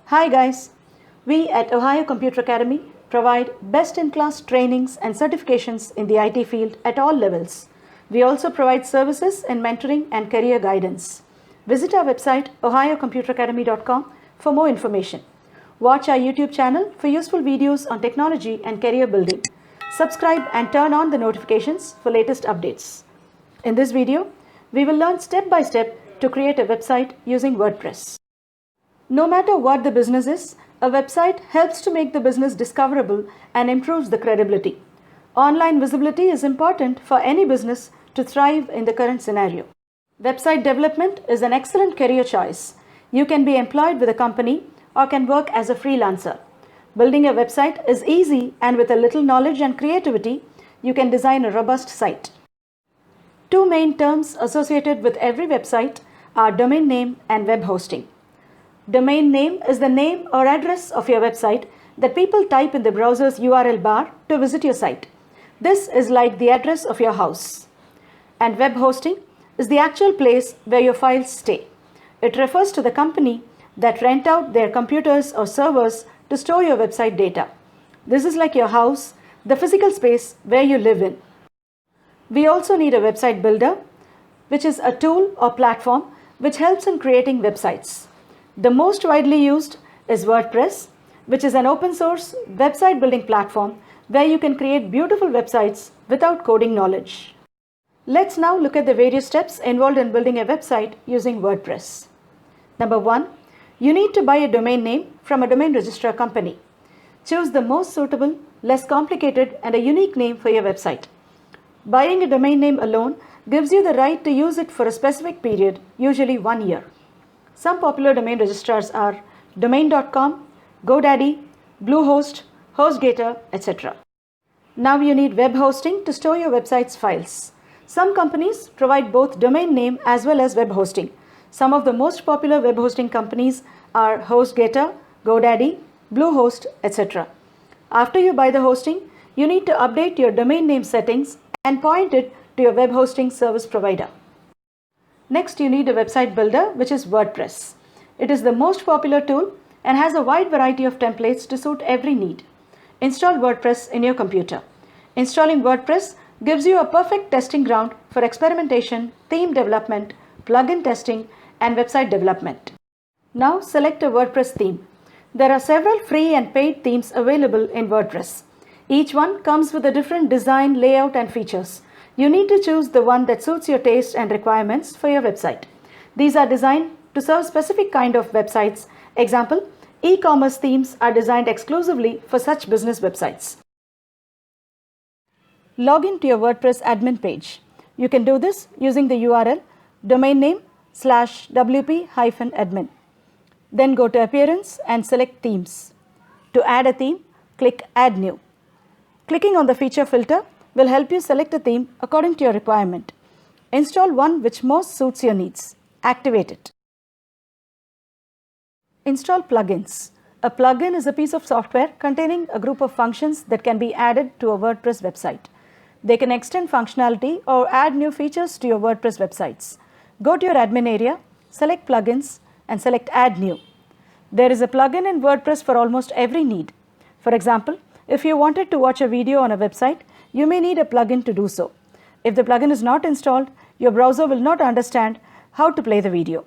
Hi guys, we at Ohio Computer Academy provide best-in-class trainings and certifications in the IT field at all levels. We also provide services in mentoring and career guidance. Visit our website ohiocomputeracademy.com for more information. Watch our YouTube channel for useful videos on technology and career building. Subscribe and turn on the notifications for latest updates. In this video, we will learn step by step to create a website using WordPress. No matter what the business is, a website helps to make the business discoverable and improves the credibility. Online visibility is important for any business to thrive in the current scenario. Website development is an excellent career choice. You can be employed with a company or can work as a freelancer. Building a website is easy, and with a little knowledge and creativity, you can design a robust site. Two main terms associated with every website are domain name and web hosting. Domain name is the name or address of your website that people type in the browser's URL bar to visit your site. This is like the address of your house. And web hosting is the actual place where your files stay. It refers to the company that rent out their computers or servers to store your website data. This is like your house, the physical space where you live in. We also need a website builder, which is a tool or platform which helps in creating websites. The most widely used is WordPress, which is an open source website building platform where you can create beautiful websites without coding knowledge. Let's now look at the various steps involved in building a website using WordPress. Number 1, you need to buy a domain name from a domain registrar company. Choose the most suitable, less complicated, and a unique name for your website. Buying a domain name alone gives you the right to use it for a specific period, usually 1 year. Some popular domain registrars are domain.com, GoDaddy, Bluehost, HostGator, etc. Now you need web hosting to store your website's files. Some companies provide both domain name as well as web hosting. Some of the most popular web hosting companies are HostGator, GoDaddy, Bluehost, etc. After you buy the hosting, you need to update your domain name settings and point it to your web hosting service provider. Next, you need a website builder, which is WordPress. It is the most popular tool and has a wide variety of templates to suit every need. Install WordPress in your computer. Installing WordPress gives you a perfect testing ground for experimentation, theme development, plugin testing, and website development. Now select a WordPress theme. There are several free and paid themes available in WordPress. Each one comes with a different design, layout, and features. You need to choose the one that suits your taste and requirements for your website. These are designed to serve specific kind of websites. Example, e-commerce themes are designed exclusively for such business websites. Log in to your WordPress admin page. You can do this using the URL domain name /wp-admin. Then go to Appearance and select Themes. To add a theme, click Add New. Clicking on the feature filter will help you select a theme according to your requirement. Install one which most suits your needs. Activate it. Install plugins. A plugin is a piece of software containing a group of functions that can be added to a WordPress website. They can extend functionality or add new features to your WordPress websites. Go to your admin area, select Plugins, and select Add New. There is a plugin in WordPress for almost every need. For example, if you wanted to watch a video on a website, you may need a plugin to do so. If the plugin is not installed, your browser will not understand how to play the video.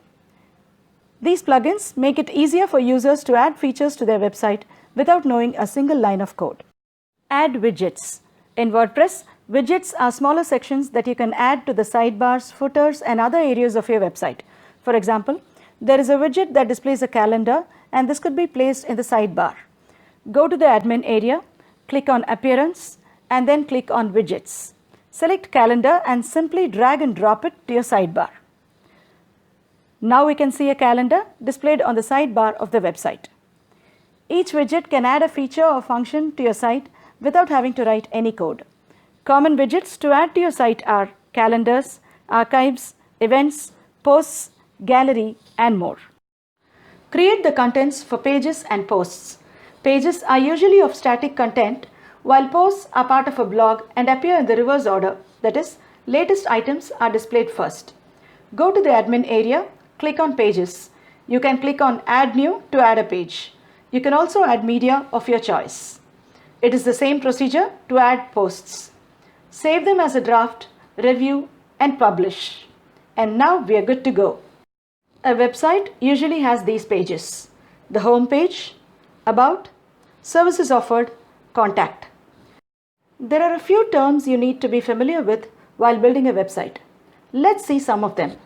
These plugins make it easier for users to add features to their website without knowing a single line of code. Add widgets. In WordPress, widgets are smaller sections that you can add to the sidebars, footers, and other areas of your website. For example, there is a widget that displays a calendar, and this could be placed in the sidebar. Go to the admin area, click on Appearance, and then click on Widgets. Select Calendar and simply drag and drop it to your sidebar. Now we can see a calendar displayed on the sidebar of the website. Each widget can add a feature or function to your site without having to write any code. Common widgets to add to your site are calendars, archives, events, posts, gallery, and more. Create the contents for pages and posts. Pages are usually of static content, while posts are part of a blog and appear in the reverse order, that is, latest items are displayed first. Go to the admin area, click on Pages. You can click on Add New to add a page. You can also add media of your choice. It is the same procedure to add posts. Save them as a draft, review, and publish. And now we are good to go. A website usually has these pages: the home page, about, services offered, contact. There are a few terms you need to be familiar with while building a website. Let's see some of them.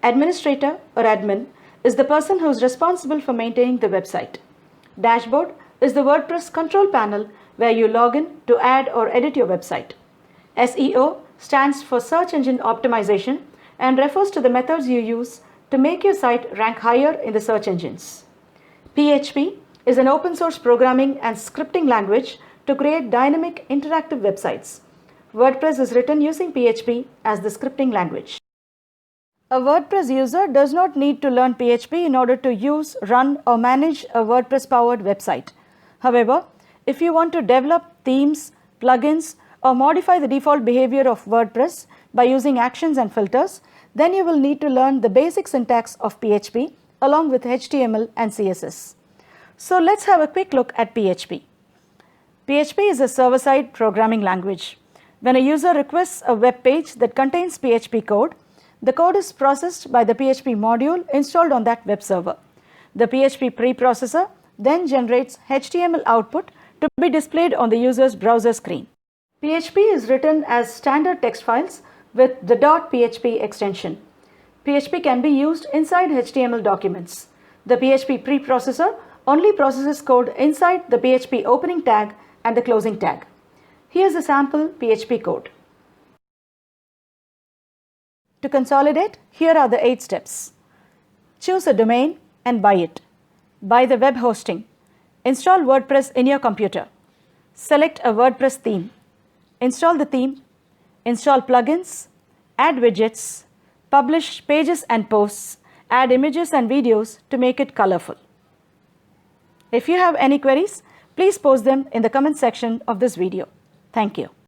Administrator or admin is the person who is responsible for maintaining the website. Dashboard is the WordPress control panel where you log in to add or edit your website. SEO stands for Search Engine Optimization and refers to the methods you use to make your site rank higher in the search engines. PHP is an open source programming and scripting language to create dynamic interactive websites. WordPress is written using PHP as the scripting language. A WordPress user does not need to learn PHP in order to use, run, or manage a WordPress-powered website. However, if you want to develop themes, plugins, or modify the default behavior of WordPress by using actions and filters, then you will need to learn the basic syntax of PHP along with HTML and CSS. So let's have a quick look at PHP. PHP is a server-side programming language. When a user requests a web page that contains PHP code, the code is processed by the PHP module installed on that web server. The PHP preprocessor then generates HTML output to be displayed on the user's browser screen. PHP is written as standard text files with the .php extension. PHP can be used inside HTML documents. The PHP preprocessor only processes code inside the PHP opening tag and the closing tag. Here's a sample PHP code. To consolidate, here are the 8 steps. Choose a domain and buy it. Buy the web hosting. Install WordPress in your computer. Select a WordPress theme. Install the theme. Install plugins. Add widgets. Publish pages and posts. Add images and videos to make it colorful. If you have any queries, please post them in the comment section of this video. Thank you.